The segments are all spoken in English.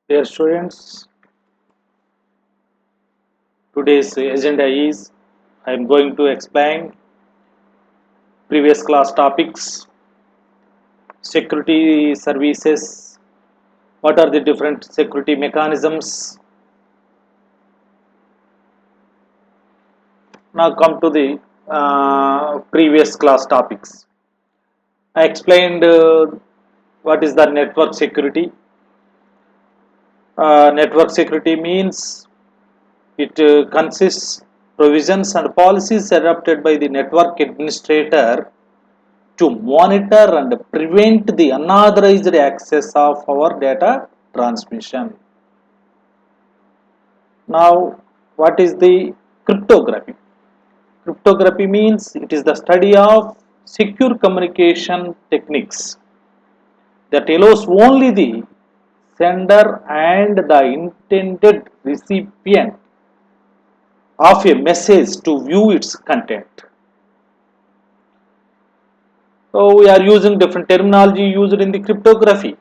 Dear students, today's agenda is I am going to explain previous class topics, security services, what are the different security mechanisms. Now come to the previous class topics. I explained what is the network security. Network security means it consists provisions and policies adopted by the network administrator to monitor and prevent the unauthorized access of our data transmission. Now, what is the cryptography? Cryptography means it is the study of secure communication techniques that allows only the sender and the intended recipient of a message to view its content. So we are using different terminology used in the cryptography.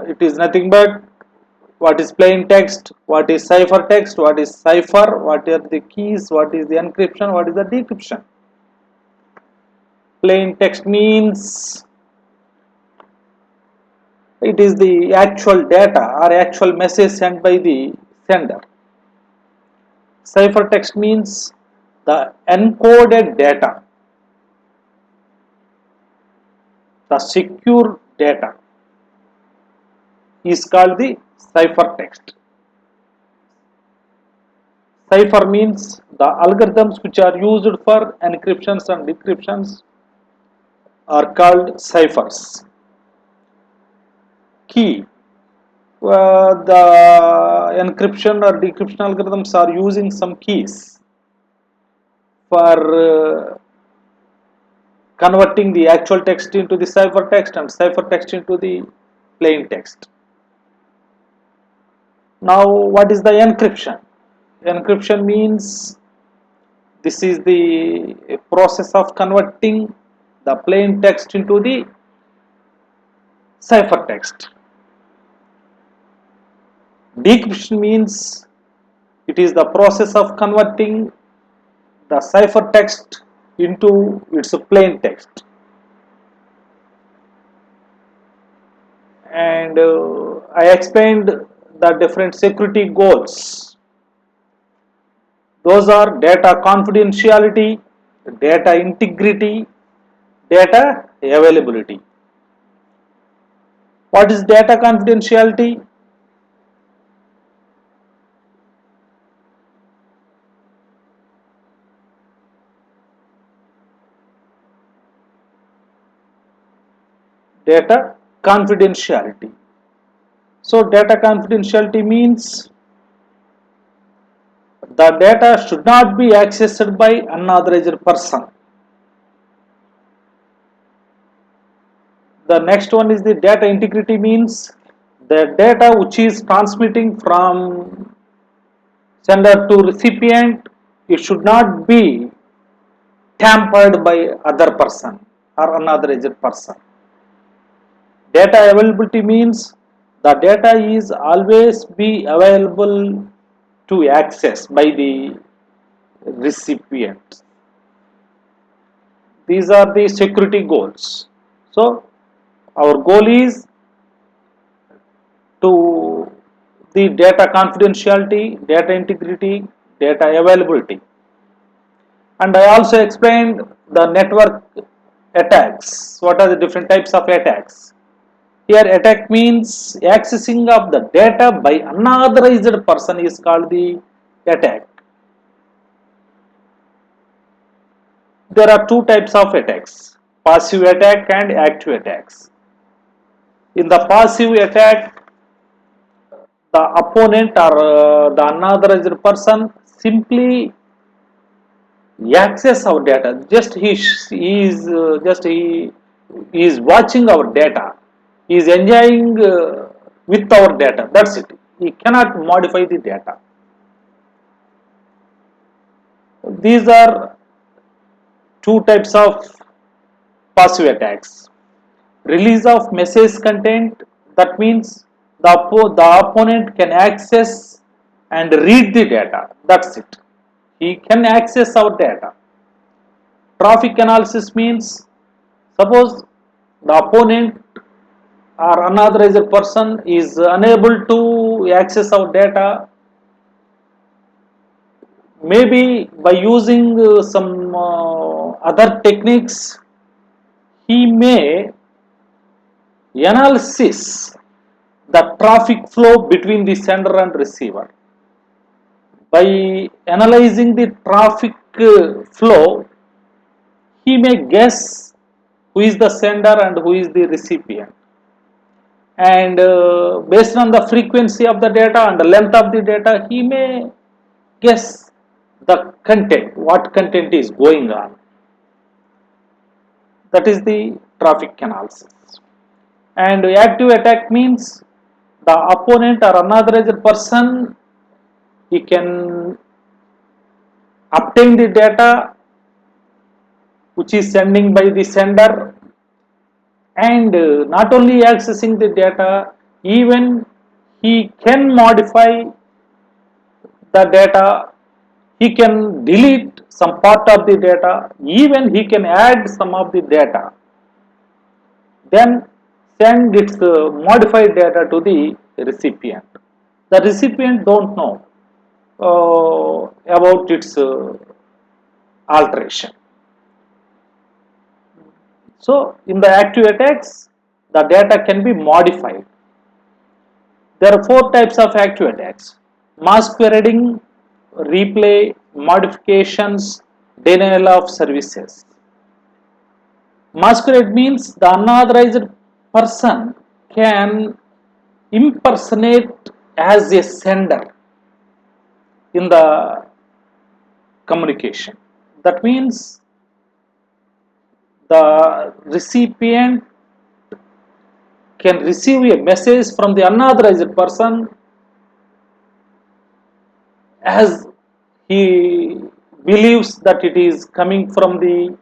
It is nothing but what is plain text, what is ciphertext, what is cipher, what are the keys, what is the encryption, what is the decryption. Plain text means it is the actual data or actual message sent by the sender. Ciphertext means the encoded data, the secure data is called the ciphertext. Cipher means the algorithms which are used for encryptions and decryptions are called ciphers. Key. The encryption or decryption algorithms are using some keys for converting the actual text into the ciphertext and ciphertext into the plain text. Now, what is the encryption? Encryption means this is the process of converting the plain text into the ciphertext. Decryption means it is the process of converting the ciphertext into its plain text. And I explained the different security goals. Those are data confidentiality, data integrity, data availability. What is data confidentiality? Data confidentiality. So data confidentiality means the data should not be accessed by unauthorized person. The next one is the data integrity means the data which is transmitting from sender to recipient, it should not be tampered by other person or unauthorized person. Data availability means the data is always be available to access by the recipient. These are the security goals. So our goal is to the data confidentiality, data integrity, data availability. And I also explained the network attacks. What are the different types of attacks? Here attack means accessing of the data by unauthorized person is called the attack. There are two types of attacks, passive attack and active attacks. In the passive attack, the opponent or the unauthorized person simply access our data. He is watching our data. He is enjoying with our data. That's it. He cannot modify the data. These are two types of passive attacks. release of message content, that means the opponent can access and read the data, that's it. He can access our data. Traffic analysis means, suppose the opponent or unauthorized person is unable to access our data, maybe by using some other techniques, he may analysis the traffic flow between the sender and receiver. By analyzing the traffic flow, he may guess who is the sender and who is the recipient. And based on the frequency of the data and the length of the data, he may guess the content, what content is going on. That is the traffic analysis. And active attack means the opponent or unauthorized person, he can obtain the data which is sending by the sender, and not only accessing the data, even he can modify the data, he can delete some part of the data, even he can add some of the data, then send its modified data to the recipient. The recipient don't know about its alteration. So in the active attacks, the data can be modified. There are 4 types of active attacks: masquerading, replay, modifications, denial of services. Masquerade means the unauthorized person can impersonate as a sender in the communication. That means the recipient can receive a message from the unauthorized person as he believes that it is coming from the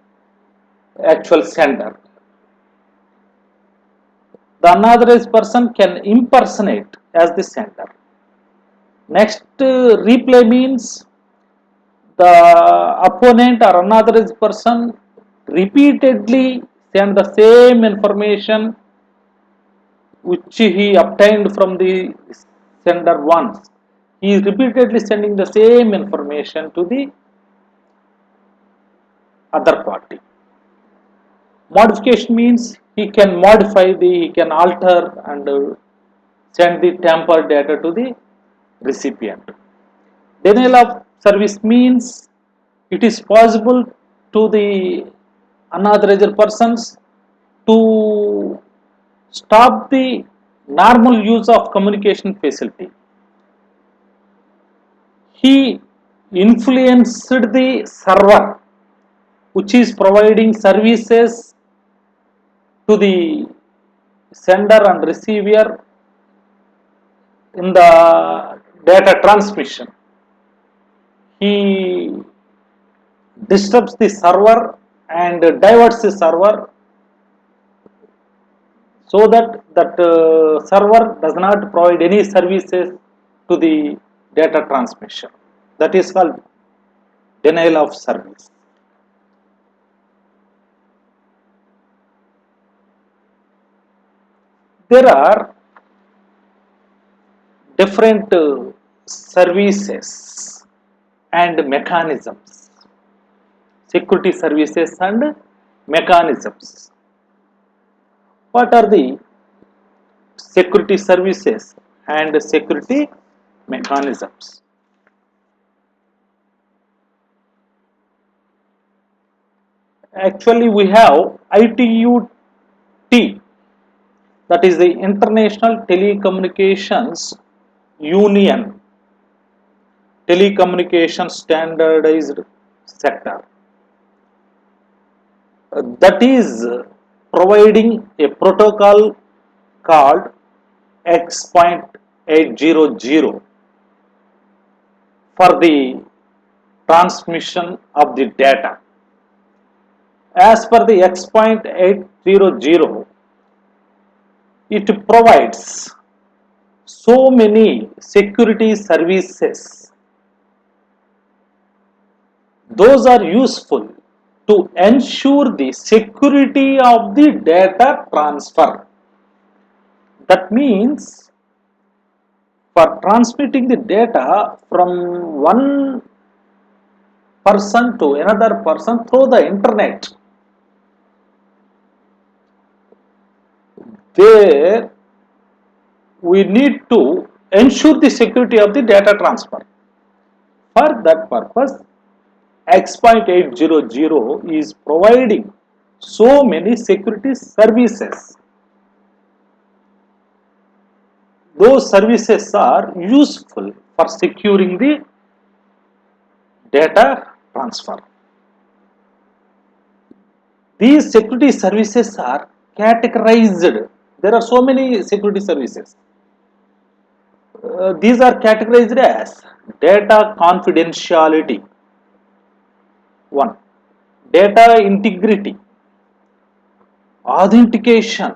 actual sender. The unauthorized person can impersonate as the sender. Next, replay means the opponent or unauthorized person repeatedly send the same information which he obtained from the sender once. He is repeatedly sending the same information to the other party. Modification means he can he can alter and send the tampered data to the recipient. Denial of service means it is possible to the unauthorized persons to stop the normal use of communication facility. He influenced the server which is providing services to the sender and receiver in the data transmission. He disturbs the server and diverts the server so that server does not provide any services to the data transmission. That is called denial of service. There are different services and mechanisms, security services and mechanisms. What are the security services and security mechanisms? Actually, we have ITUT, that is the International Telecommunications Union, telecommunication standardized sector, that is providing a protocol called X.800 for the transmission of the data. As per the X.800, it provides so many security services. Those are useful to ensure the security of the data transfer. That means for transmitting the data from one person to another person through the internet, there we need to ensure the security of the data transfer. For that purpose, X.800 is providing so many security services. Those services are useful for securing the data transfer. These security services are categorized. There are so many security services. These are categorized as data confidentiality, one, data integrity, authentication,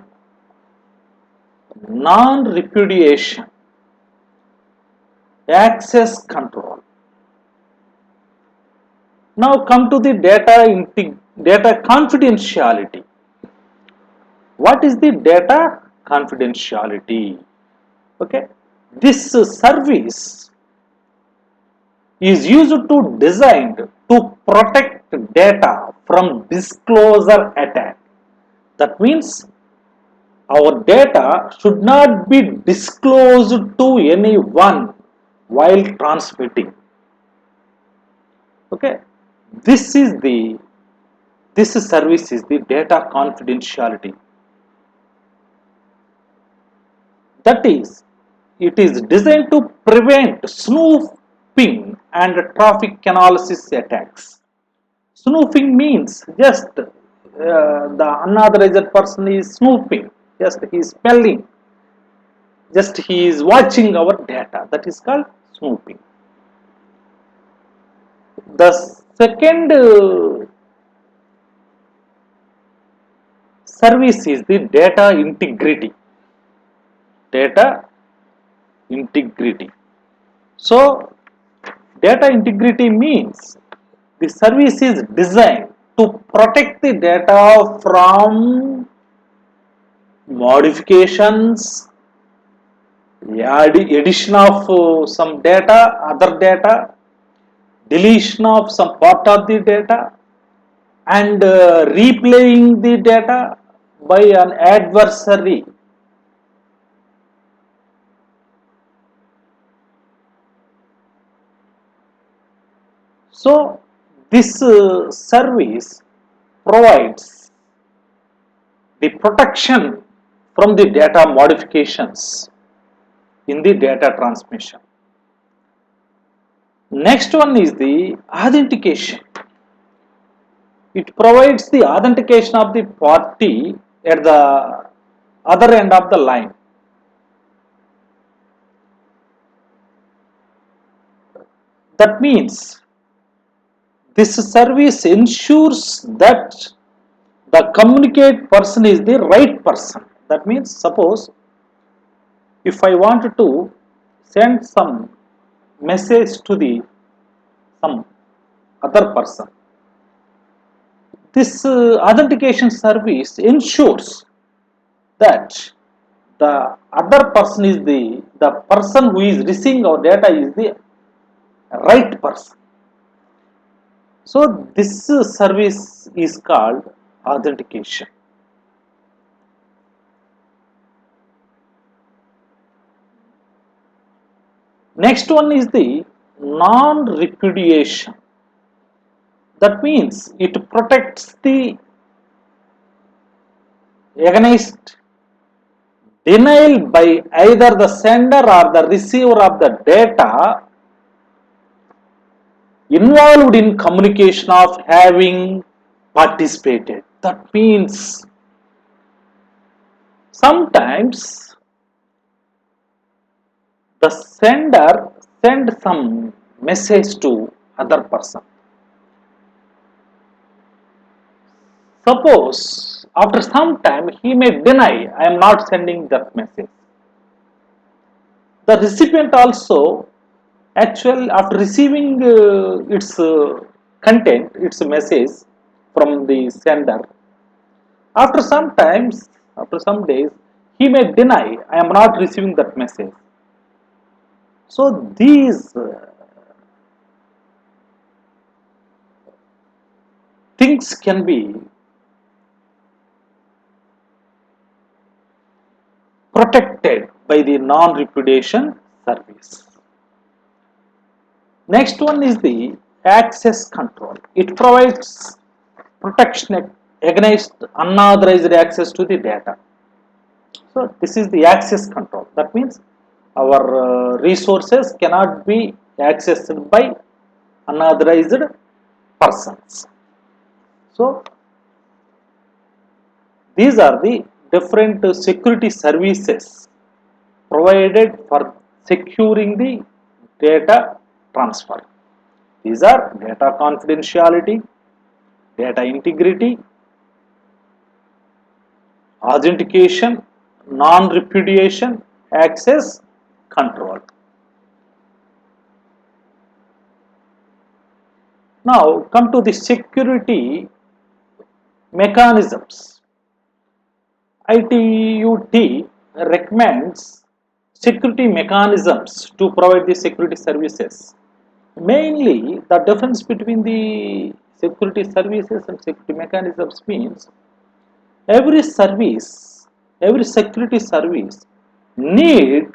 non-repudiation, access control. Now come to the data confidentiality. What is the data confidentiality? Okay, this service is used to designed to protect data from disclosure attack. That means our data should not be disclosed to anyone while transmitting. Okay, this is the this service is the data confidentiality. That is, it is designed to prevent snooping and traffic analysis attacks. Snooping means just the unauthorized person is snooping, just he is smelling, just he is watching our data. That is called snooping. The second service is the data integrity. Data integrity. So, data integrity means the service is designed to protect the data from modifications, addition of some data, other data, deletion of some part of the data, and replaying the data by an adversary. So, this service provides the protection from the data modifications in the data transmission. Next one is the authentication. It provides the authentication of the party at the other end of the line. That means this service ensures that the communicate person is the right person. That means suppose if I want to send some message to the some other person, this authentication service ensures that the other person is the person who is receiving our data is the right person. So this service is called authentication. Next one is the non-repudiation. That means it protects the against denial by either the sender or the receiver of the data involved in communication of having participated. That means sometimes the sender send some message to other person. Suppose after some time he may deny, I am not sending that message. The recipient also actually after receiving its content, its message from the sender, after some times, after some days, he may deny, I am not receiving that message. So these things can be protected by the non-repudiation service. Next one is the access control. It provides protection against unauthorized access to the data. So this is the access control. That means our resources cannot be accessed by unauthorized persons. So these are the different security services provided for securing the data transfer. These are data confidentiality, data integrity, authentication, non-repudiation, access control. Now come to the security mechanisms. ITUT recommends security mechanisms to provide the security services. Mainly, the difference between the security services and security mechanisms means every service, every security service need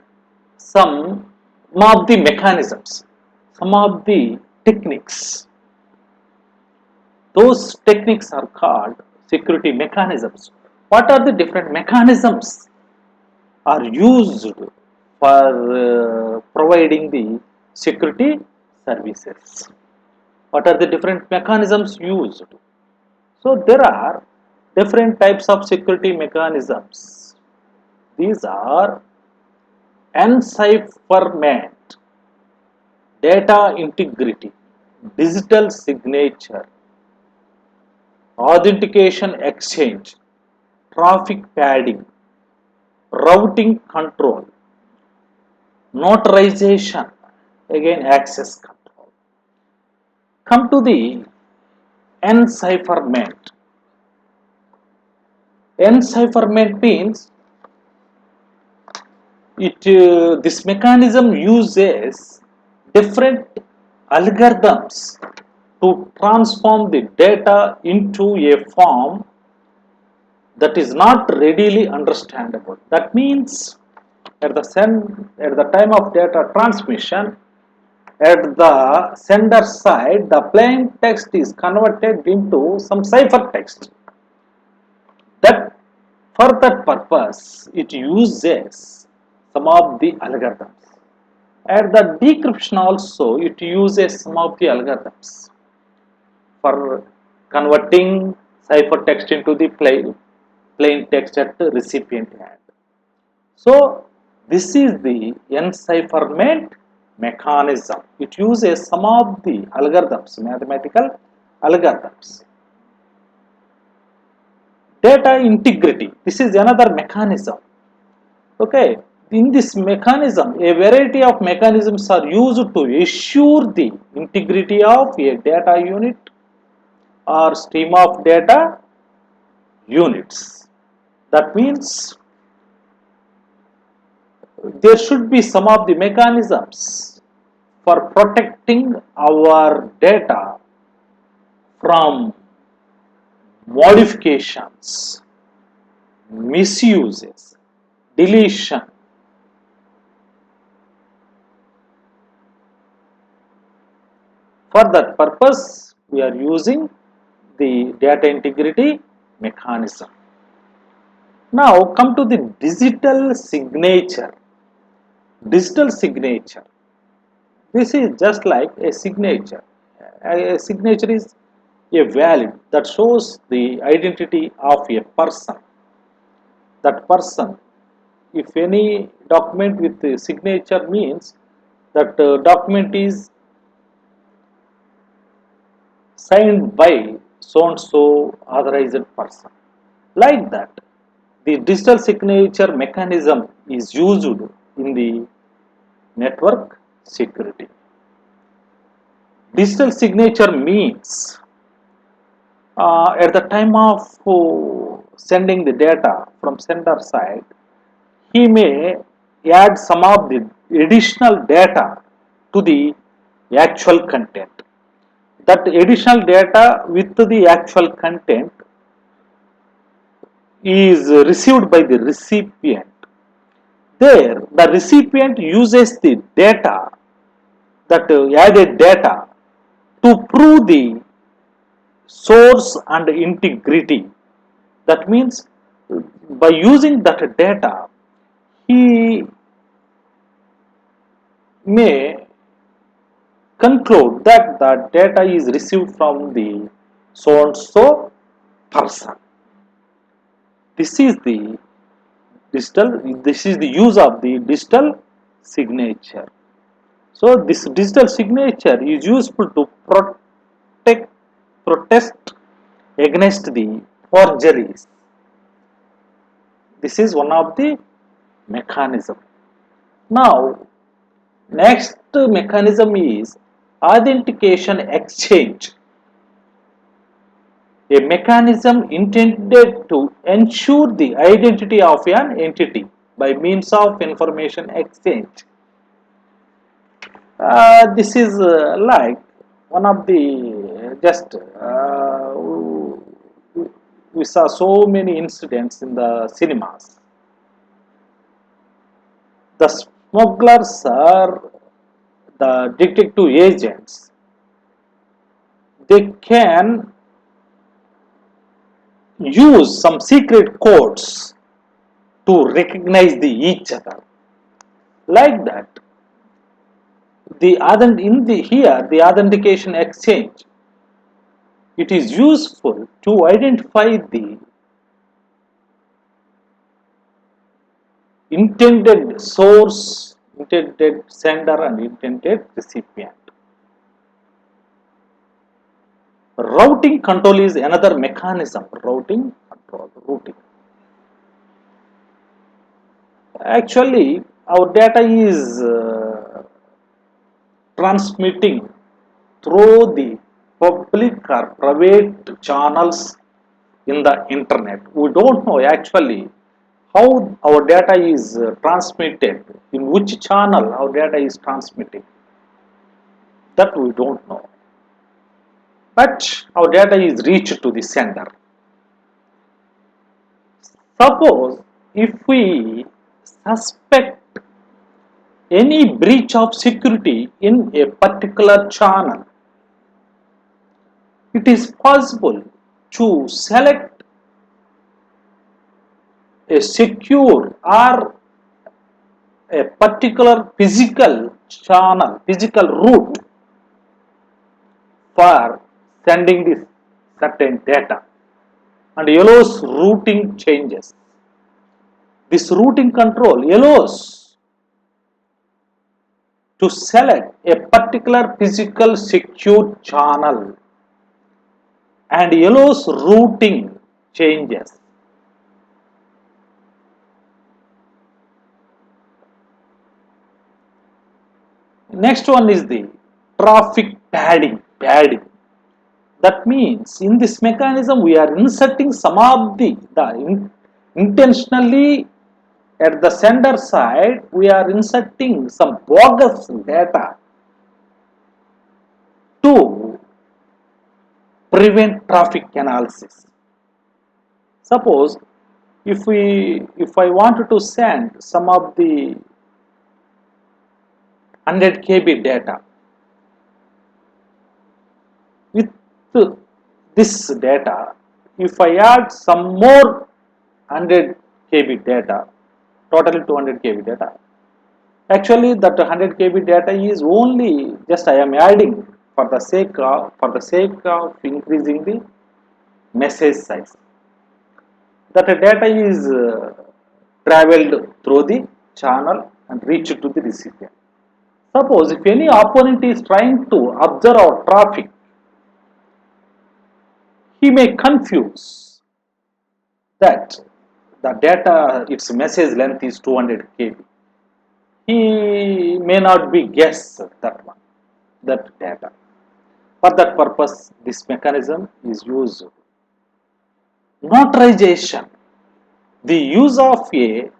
some of the mechanisms, some of the techniques. Those techniques are called security mechanisms. What are the different mechanisms are used for providing the security services? What are the different mechanisms used? So there are different types of security mechanisms. These are encipherment, data integrity, digital signature, authentication exchange, traffic padding, routing control, notarization, again access control. Come to the encipherment. Encipherment means this mechanism uses different algorithms to transform the data into a form that is not readily understandable. That means at the time of data transmission, at the sender side, the plain text is converted into some ciphertext. That for that purpose, it uses some of the algorithms. At the decryption also, it uses some of the algorithms for converting ciphertext into the plain text at the recipient end. So this is the encipherment mechanism. It uses some of the algorithms, mathematical algorithms. Data integrity. This is another mechanism. Okay. In this mechanism, a variety of mechanisms are used to assure the integrity of a data unit or stream of data units. That means there should be some of the mechanisms for protecting our data from modifications, misuses, deletion. For that purpose, we are using the data integrity mechanism. Now come to the digital signature. Digital signature. This is just like a signature. A signature is a valid that shows the identity of a person. That person, if any document with a signature means that document is signed by so and so authorized person. Like that, the digital signature mechanism is used in the network security. Digital signature means at the time of sending the data from sender side, he may add some of the additional data to the actual content. That additional data with the actual content is received by the recipient. There, the recipient uses the data, that added data, to prove the source and integrity. That means by using that data, he may conclude that the data is received from the so and so person. This is the this is the use of the digital signature. So this digital signature is useful to protest against the forgeries. This is one of the mechanism. Now, next mechanism is authentication exchange, a mechanism intended to ensure the identity of an entity by means of information exchange. This is like one of the just we saw so many incidents in the cinemas. The smugglers are the detective agents. They can use some secret codes to recognize the each other. Like that, the in the here the authentication exchange, it is useful to identify the intended source, intended sender, and intended recipient. Routing control is another mechanism. Routing. Actually, our data is transmitting through the public or private channels in the internet. We don't know actually how our data is transmitted, in which channel our data is transmitting. That we don't know. But our data is reached to the sender. Suppose if we suspect any breach of security in a particular channel, it is possible to select a secure or a particular physical channel, physical route for sending this certain data, and allows routing changes. This routing control allows to select a particular physical secure channel and allows routing changes. Next one is the traffic padding. That means in this mechanism we are inserting some of the intentionally at the sender side we are inserting some bogus data to prevent traffic analysis. Suppose if I wanted to send some of the 100 KB data, with this data, if I add some more 100 KB data, totally 200 KB data, actually that 100 KB data is only just I am adding for the sake of increasing the message size. That data is traveled through the channel and reached to the recipient. Suppose if any opponent is trying to observe our traffic, he may confuse that the data, its message length is 200 KB. He may not be guess that one, that data. For that purpose, this mechanism is used. Notarization, the use of a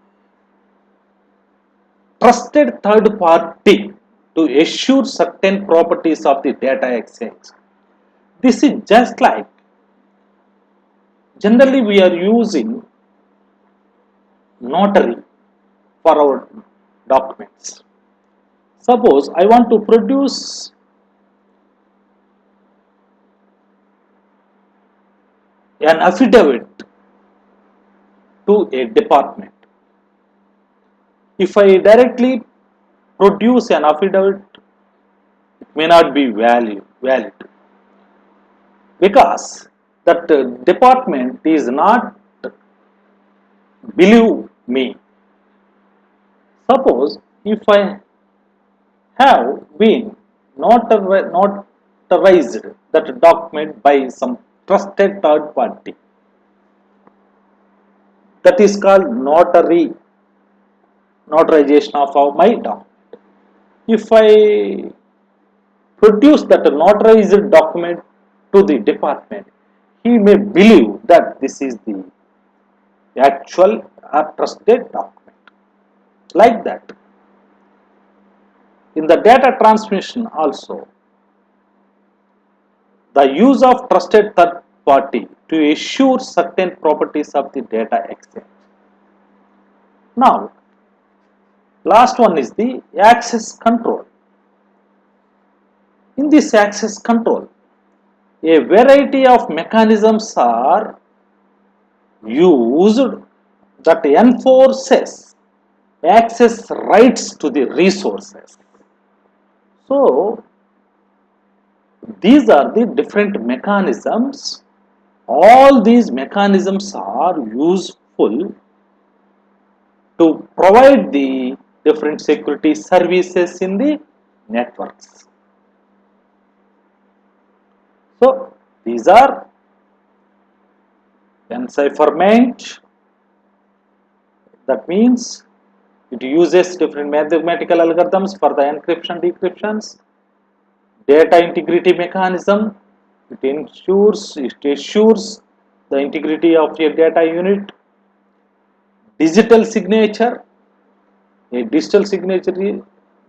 trusted third party to assure certain properties of the data exchange. This is just like generally we are using notary for our documents. Suppose I want to produce an affidavit to a department. If I directly produce an affidavit, it may not be valid because that department is not believe me. Suppose if I have been notarized that document by some trusted third party, that is called notarization of my document. If I produce that notarized document to the department, he may believe that this is the actual or trusted document. Like that. In the data transmission also, the use of trusted third party to assure certain properties of the data exchange. Now, last one is the access control. In this access control, a variety of mechanisms are used that enforces access rights to the resources. So, these are the different mechanisms. All these mechanisms are useful to provide the different security services in the networks. So, these are encipherment, that means it uses different mathematical algorithms for the encryption decryptions. Data integrity mechanism, it assures the integrity of your data unit. Digital signature, a digital signature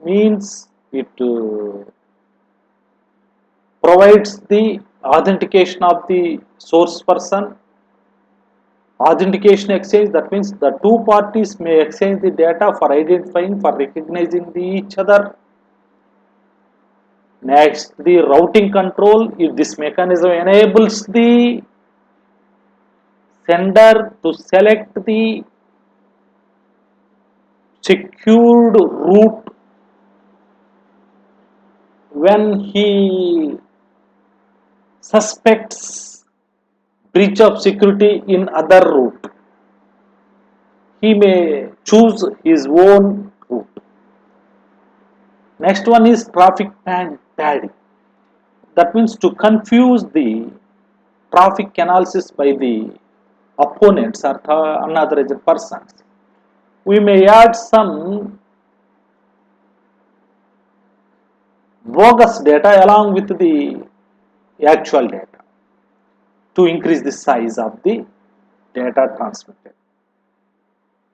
means it provides the authentication of the source person. Authentication exchange, that means the two parties may exchange the data for identifying, for recognizing each other. Next, the routing control, if this mechanism enables the sender to select the secured route when he suspects breach of security in other route. He may choose his own route. Next one is traffic padding. That means to confuse the traffic analysis by the opponents or unauthorized persons. We may add some bogus data along with the actual data to increase the size of the data transmitted,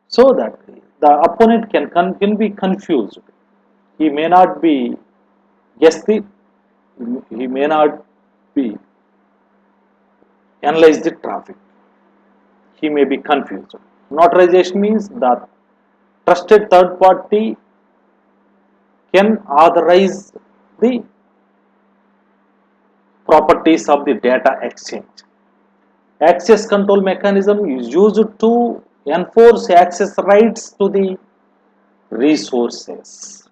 so that the opponent can be confused. He may not be guess the he may not be analyze the traffic. He may be confused. Notarization means that trusted third party can authorize the properties of the data exchange. Access control mechanism is used to enforce access rights to the resources.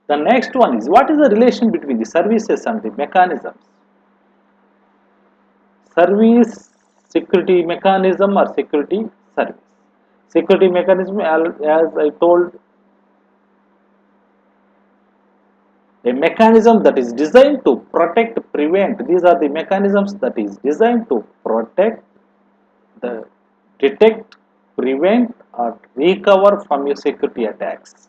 The next one is, what is the relation between the services and the mechanisms? Service, security mechanism or security service. Security mechanism, as I told, a mechanism that is designed to protect, prevent. These are the mechanisms that is designed to protect, the detect, prevent, or recover from your security attacks.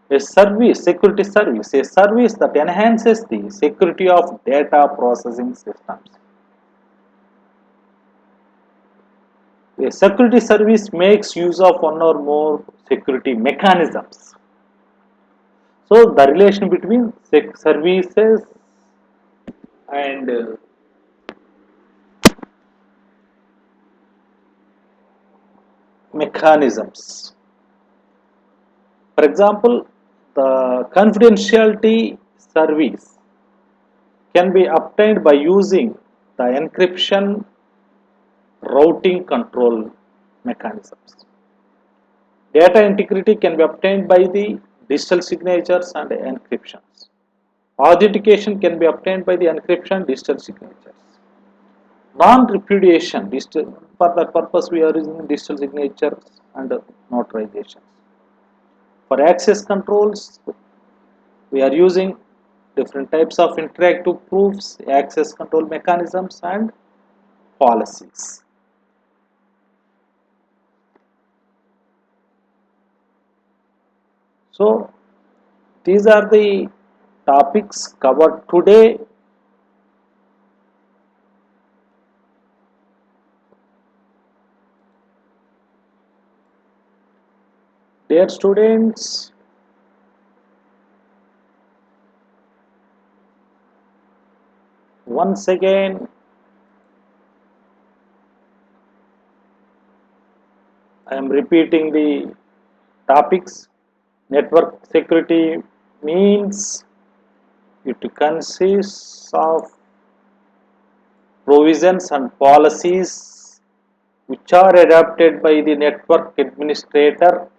A service, security service, a service that enhances the security of data processing systems. A security service makes use of one or more security mechanisms. So the relation between services and mechanisms. For example, the confidentiality service can be obtained by using the encryption routing control mechanisms. Data integrity can be obtained by the digital signatures and encryptions. Authentication can be obtained by the encryption digital signatures. Non-repudiation, for that purpose we are using digital signatures and notarizations. For access controls, we are using different types of interactive proofs, access control mechanisms, and policies. So, these are the topics covered today. Dear students, once again, I am repeating the topics. Network security means it consists of provisions and policies which are adopted by the network administrator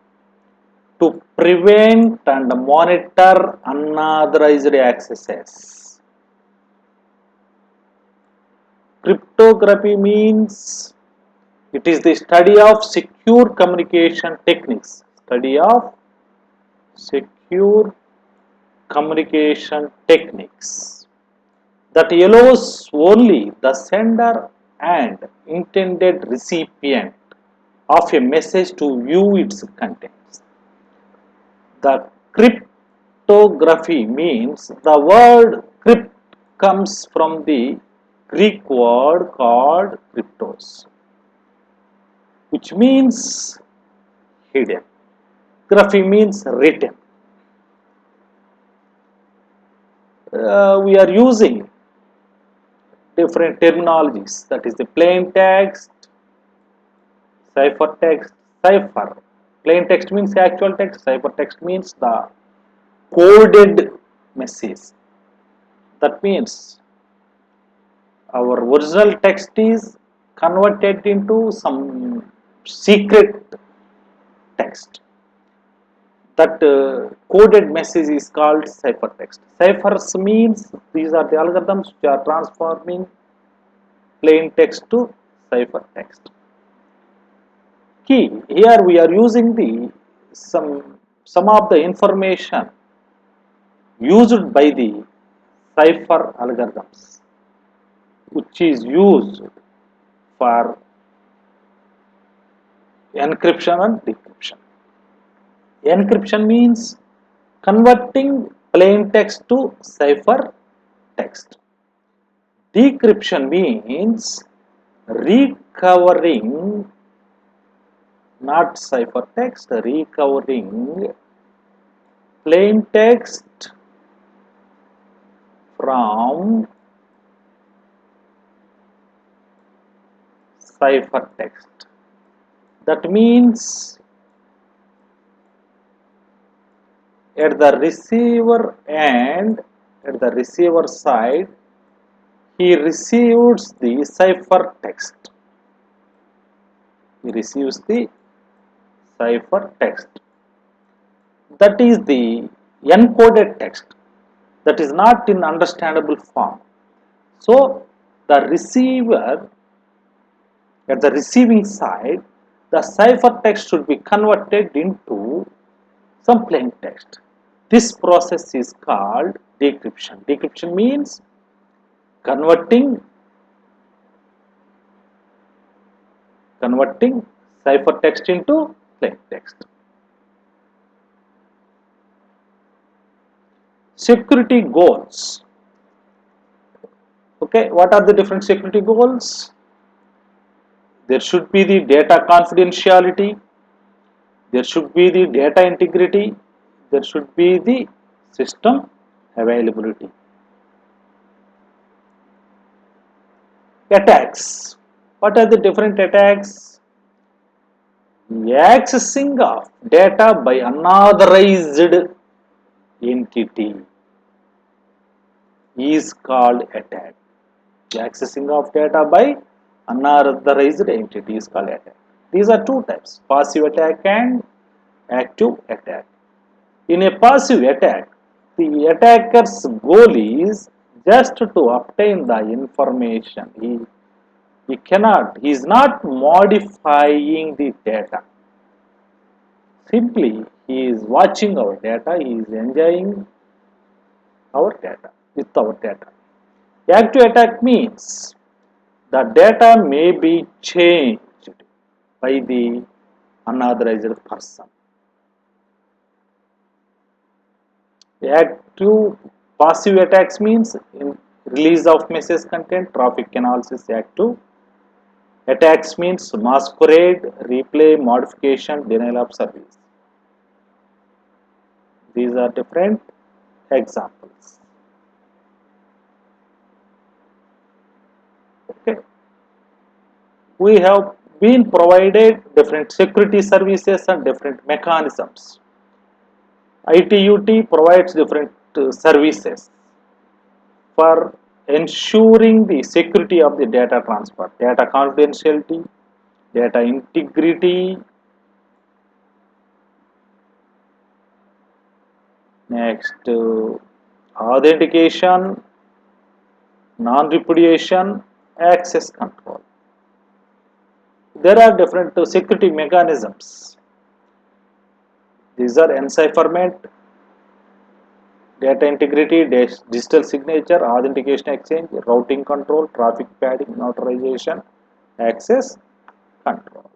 to prevent and monitor unauthorized accesses. Cryptography means it is the study of secure communication techniques. Study of secure communication techniques that allows only the sender and intended recipient of a message to view its contents. The cryptography means the word crypt comes from the Greek word called cryptos, which means hidden. Graphy means written. We are using different terminologies, that is the plain text, ciphertext, cipher. Plain text means actual text, ciphertext means the coded message. That means our original text is converted into some secret text. That coded message is called ciphertext. Ciphers means these are the algorithms which are transforming plain text to ciphertext. Key here we are using the some of the information used by the cipher algorithms, which is used for encryption and decryption. Encryption means converting plain text to cipher text. Decryption means recovering, not ciphertext, recovering plain text from ciphertext. That means at the receiver end, at the receiver side, he receives the ciphertext. He receives the ciphertext. That is the encoded text. That is not in understandable form. So the receiver, at the receiving side, the ciphertext should be converted into some plain text. This process is called decryption. Decryption means converting ciphertext into plain text. Security goals. Okay, what are the different security goals? There should be the data confidentiality, there should be the data integrity, there should be the system availability. Attacks. What are the different attacks? Accessing of data by unauthorized entity is called attack. Accessing of data by unauthorized entity is called attack. These are two types, passive attack and active attack. In a passive attack, the attacker's goal is just to obtain the information. He is not modifying the data. Simply, he is watching our data, he is enjoying our data, with our data. Active attack means the data may be changed by the unauthorized person. Active passive attacks means in release of message content, traffic analysis. Active attacks means masquerade, replay, modification, denial of service. These are different examples. Okay. We have been provided different security services and different mechanisms. ITUT provides different services for ensuring the security of the data transfer, data confidentiality, data integrity, next authentication, non-repudiation, access control. There are different security mechanisms. These are encipherment, data integrity, digital signature, authentication exchange, routing control, traffic padding, notarization, access control.